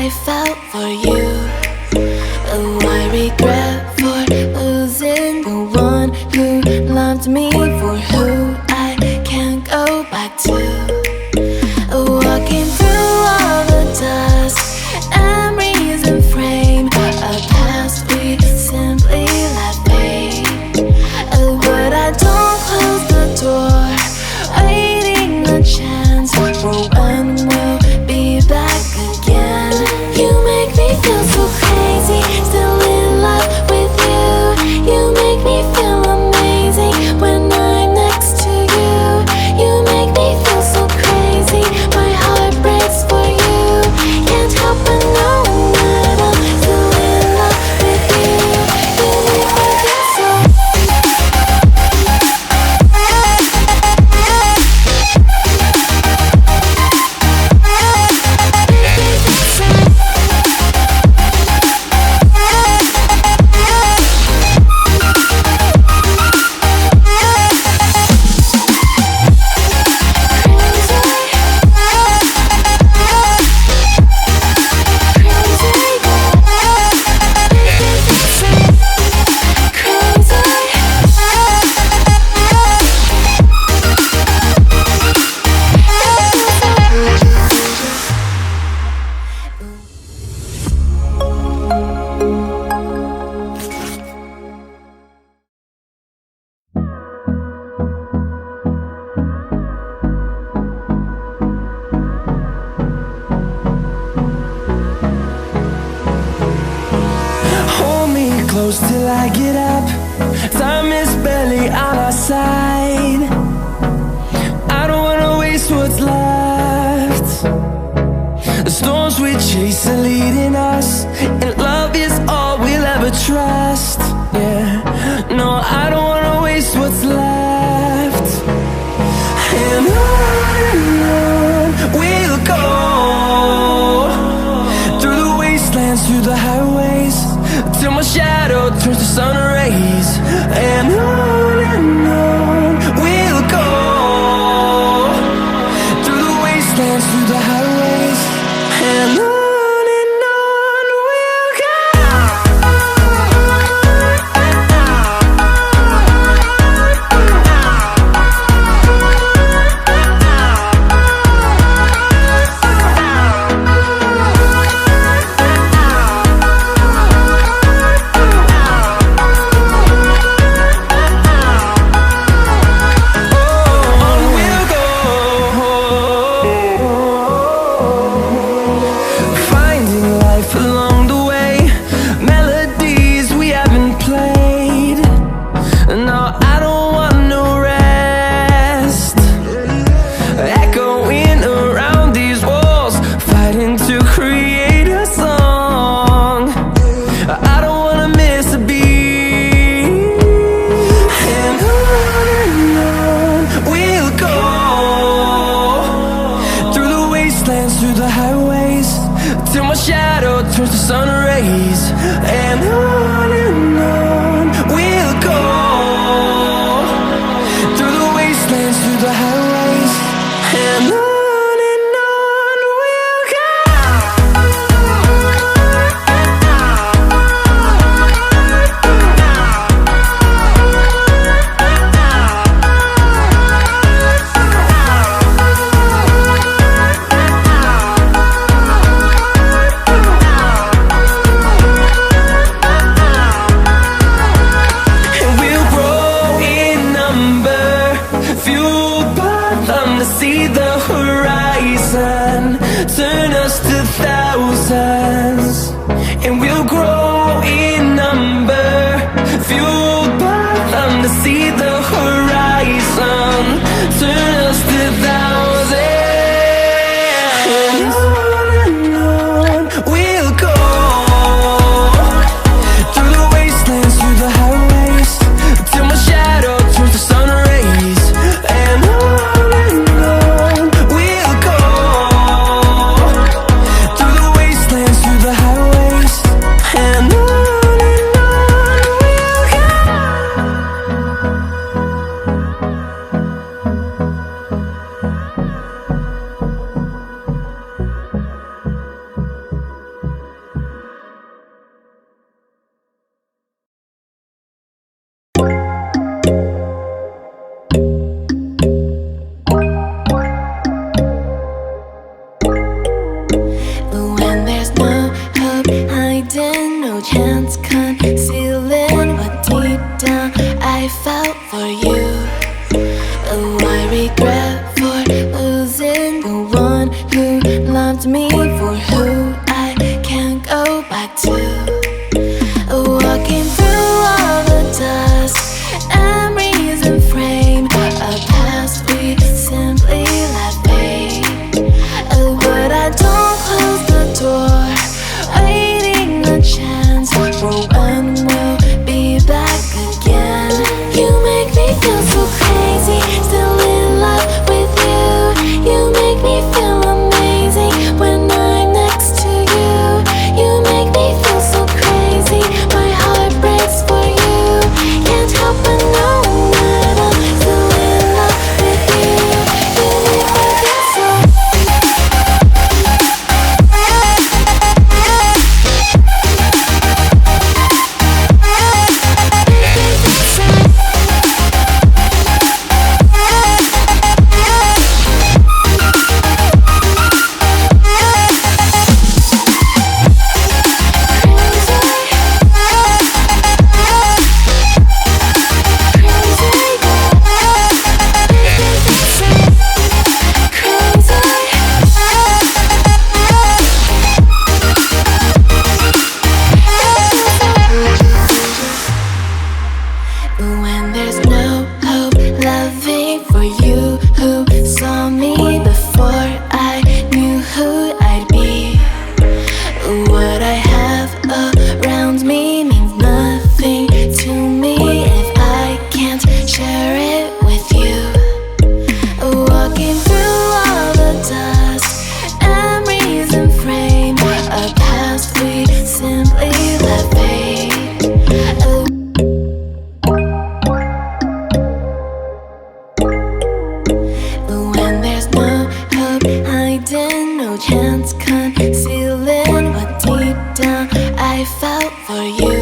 I felt for you. Oh, I regret for losing the one who loved me, for who I can't go back to. Walking through all the dust, memories and frame, a past we simply let fade. But I don't close the door, waiting a chance for when we'll be back again. You make me feel so crazy, still in love with you. You make me feel amazing when I'm next to you. You make me feel so crazy, my heart breaks for you. Can't help but know that I'm still in love with you. You make me feel so. Hold me close till I get up. Time is barely on our side. I don't wanna waste what's left. The storms we chase are leading us, and love is all we'll ever trust. Yeah, no, I don't wanna waste what's left. And on we'll go, through the wastelands, through the highways, till my shadow turns to sun rays. And on we'll go, through the wastelands, through the highways, and on we'll go. Through the highways, till my shadow turns to sun rays. And on we'll go, through the wastelands, through the highways, and on we'll go. for you.